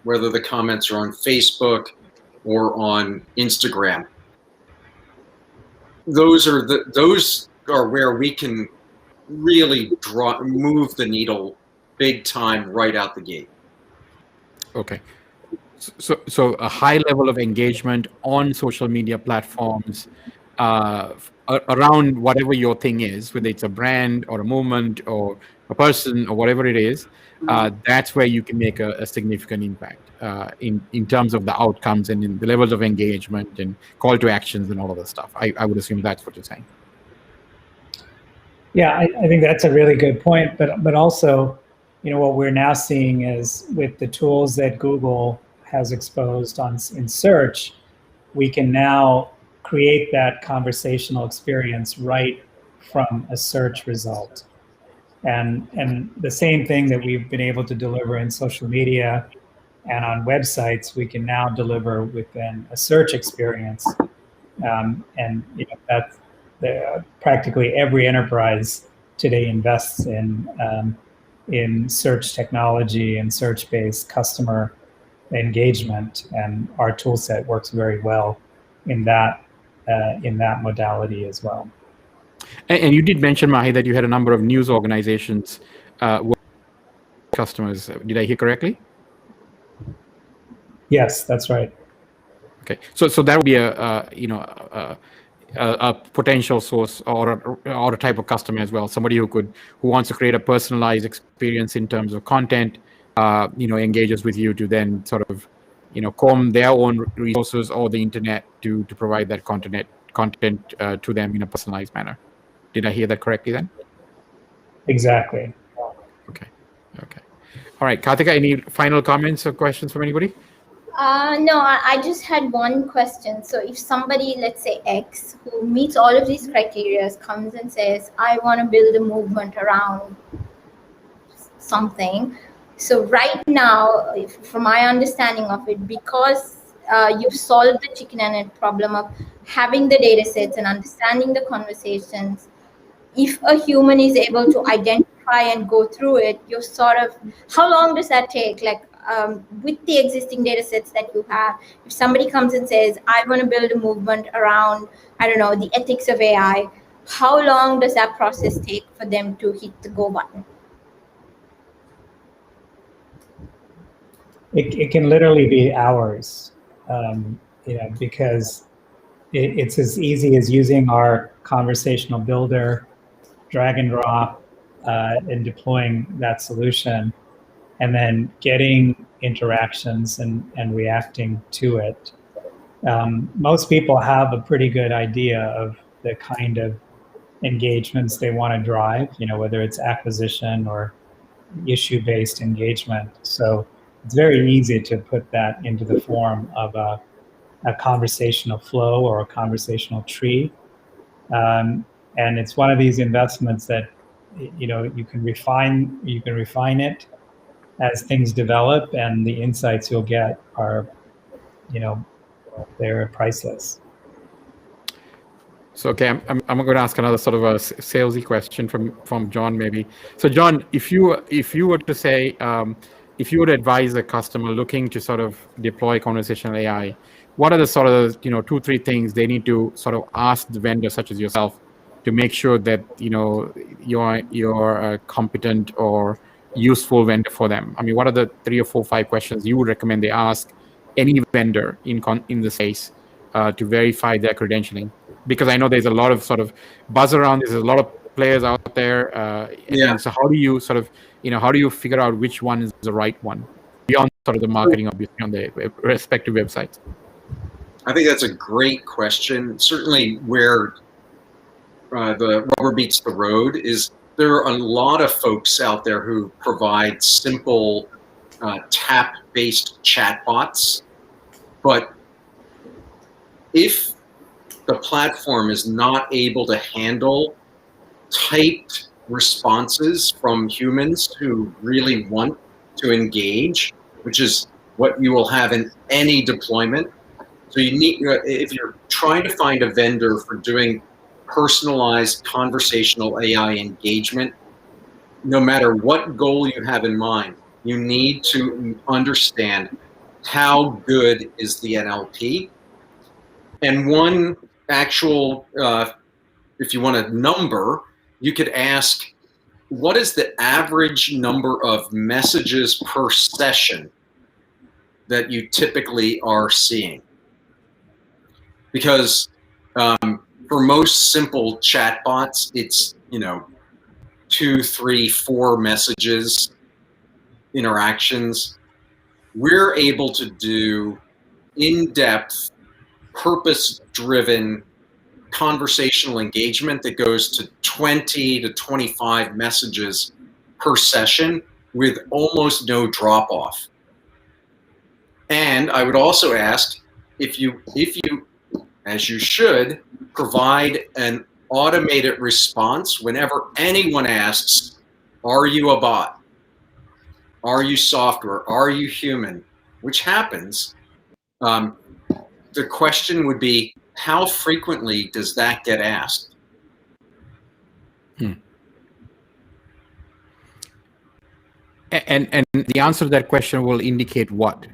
whether the comments are on Facebook or on Instagram. Those are where we can really move the needle big time right out the gate. Okay. So a high level of engagement on social media platforms around whatever your thing is, whether it's a brand or a movement or a person or whatever it is, that's where you can make a significant impact in terms of the outcomes and in the levels of engagement and call to actions and all of that stuff. I would assume that's what you're saying. Yeah, I think that's a really good point. But also, what we're now seeing is with the tools that Google has exposed in search, we can now create that conversational experience right from a search result. And the same thing that we've been able to deliver in social media and on websites, we can now deliver within a search experience. And that's practically every enterprise today invests in search technology and search-based customer engagement, and our tool set works very well in that modality as well. And you did mention, Mahi, that you had a number of news organizations customers. Did I hear correctly? Yes, that's right. Okay, so that would be a potential source or a type of customer as well. Somebody who wants to create a personalized experience in terms of content, engages with you to then sort of, comb their own resources or the internet to provide that content to them in a personalized manner. Did I hear that correctly then? Exactly. Okay. All right, Karthika, any final comments or questions from anybody? No, I just had one question. So if somebody, let's say X, who meets all of these criteria, comes and says, I want to build a movement around something. So right now, from my understanding of it, because you've solved the chicken and egg problem of having the data sets and understanding the conversations, if a human is able to identify and go through it, you're sort of, how long does that take? Like with the existing data sets that you have, if somebody comes and says, I want to build a movement around, I don't know, the ethics of AI, how long does that process take for them to hit the go button? It can literally be hours, because it's as easy as using our conversational builder, drag and drop, and deploying that solution, and then getting interactions and reacting to it. Most people have a pretty good idea of the kind of engagements they want to drive, whether it's acquisition or issue-based engagement. So it's very easy to put that into the form of a conversational flow or a conversational tree. And it's one of these investments that, you can refine it as things develop, and the insights you'll get are, they're priceless. So, okay, I'm going to ask another sort of a salesy question from John, maybe. So, John, if you were to say, if you would advise a customer looking to sort of deploy conversational AI, what are the sort of 2-3 things they need to sort of ask the vendor, such as yourself, to make sure that you're a competent or useful vendor for them? I mean, what are the 3 or 4, 5 questions you would recommend they ask any vendor in the space to verify their credentialing? Because I know there's a lot of sort of buzz around. There's a lot of players out there. And so how do you sort of, how do you figure out which one is the right one beyond sort of the marketing, obviously, on the respective websites? I think that's a great question. Certainly where the rubber meets the road is there are a lot of folks out there who provide simple tap-based chatbots. But if the platform is not able to handle typed responses from humans who really want to engage, which is what you will have in any deployment. So you need, if you're trying to find a vendor for doing personalized conversational AI engagement, no matter what goal you have in mind, you need to understand how good is the NLP. And one actual, if you want a number, you could ask, what is the average number of messages per session that you typically are seeing? Because for most simple chatbots, it's 2, 3, 4 messages, interactions. We're able to do in-depth, purpose-driven conversational engagement that goes to 20 to 25 messages per session with almost no drop off. And I would also ask if you, as you should, provide an automated response whenever anyone asks, are you a bot? Are you software? Are you human? Which happens. The question would be, how frequently does that get asked? And the answer to that question will indicate what?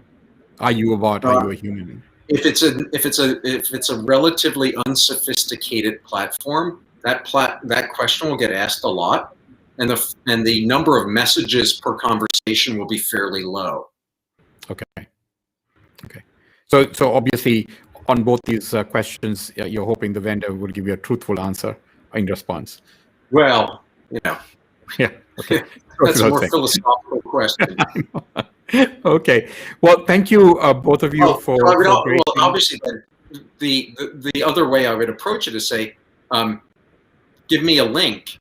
Are you a bot? Are you a human? If it's a relatively unsophisticated platform, that question will get asked a lot, and the number of messages per conversation will be fairly low. Okay. So obviously, on both these questions, you're hoping the vendor will give you a truthful answer in response. Well, you know. Yeah. Okay. That's a more philosophical question. Okay. Well, thank you, both of you, for obviously, the other way I would approach it is say, give me a link.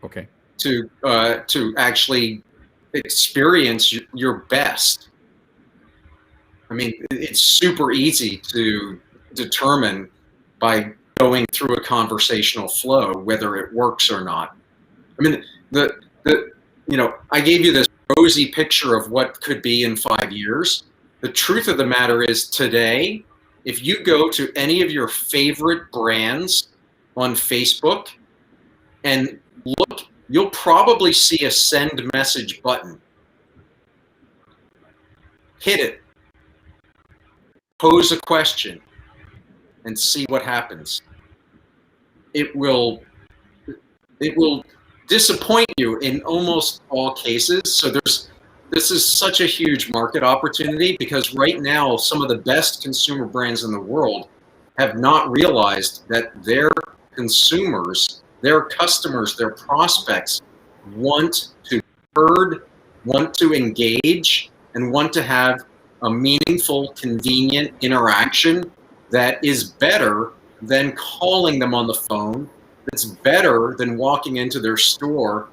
Okay. To actually experience your best. I mean, it's super easy to determine by going through a conversational flow whether it works or not. I mean, I gave you this rosy picture of what could be in 5 years. The truth of the matter is today, if you go to any of your favorite brands on Facebook and look, you'll probably see a send message button. Hit it, pose a question, and see what happens. It will disappoint you in almost all cases. So this is such a huge market opportunity, because right now some of the best consumer brands in the world have not realized that their consumers, their customers, their prospects want to be heard, want to engage, and want to have a meaningful, convenient interaction that is better than calling them on the phone. It's better than walking into their store,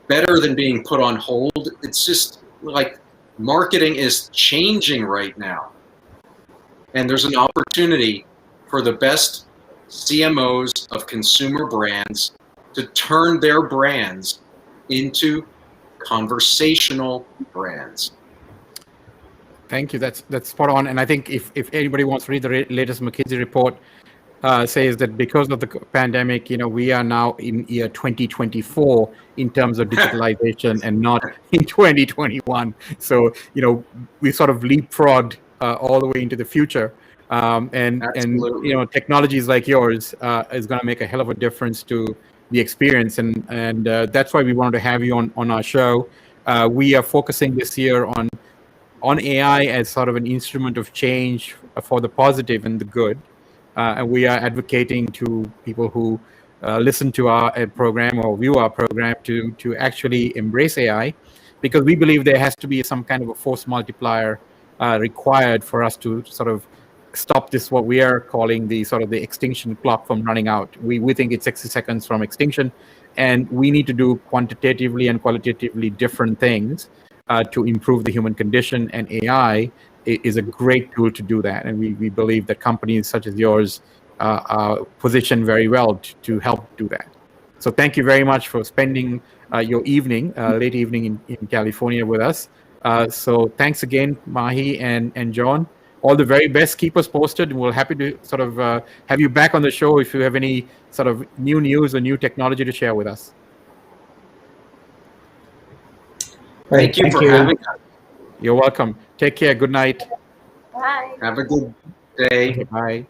better than being put on hold. It's just like marketing is changing right now. And there's an opportunity for the best CMOs of consumer brands to turn their brands into conversational brands. Thank you. That's spot on. And I think if anybody wants to read the latest McKinsey report, says that because of the pandemic, we are now in year 2024 in terms of digitalization and not in 2021. So, we sort of leapfrogged all the way into the future. And technologies like yours is going to make a hell of a difference to the experience. And that's why we wanted to have you on our show. We are focusing this year on AI as sort of an instrument of change for the positive and the good. And we are advocating to people who listen to our program or view our program to actually embrace AI, because we believe there has to be some kind of a force multiplier required for us to sort of stop this, what we are calling the sort of the extinction clock from running out. We think it's 60 seconds from extinction, and we need to do quantitatively and qualitatively different things to improve the human condition, and AI is a great tool to do that. And we believe that companies such as yours are positioned very well to help do that. So thank you very much for spending your evening, late evening in California with us. So thanks again, Mahi and John. All the very best. Keep us posted. We're happy to sort of have you back on the show if you have any sort of new news or new technology to share with us. Thank you for having us. You're welcome. Take care. Good night. Bye. Have a good day. Okay, bye.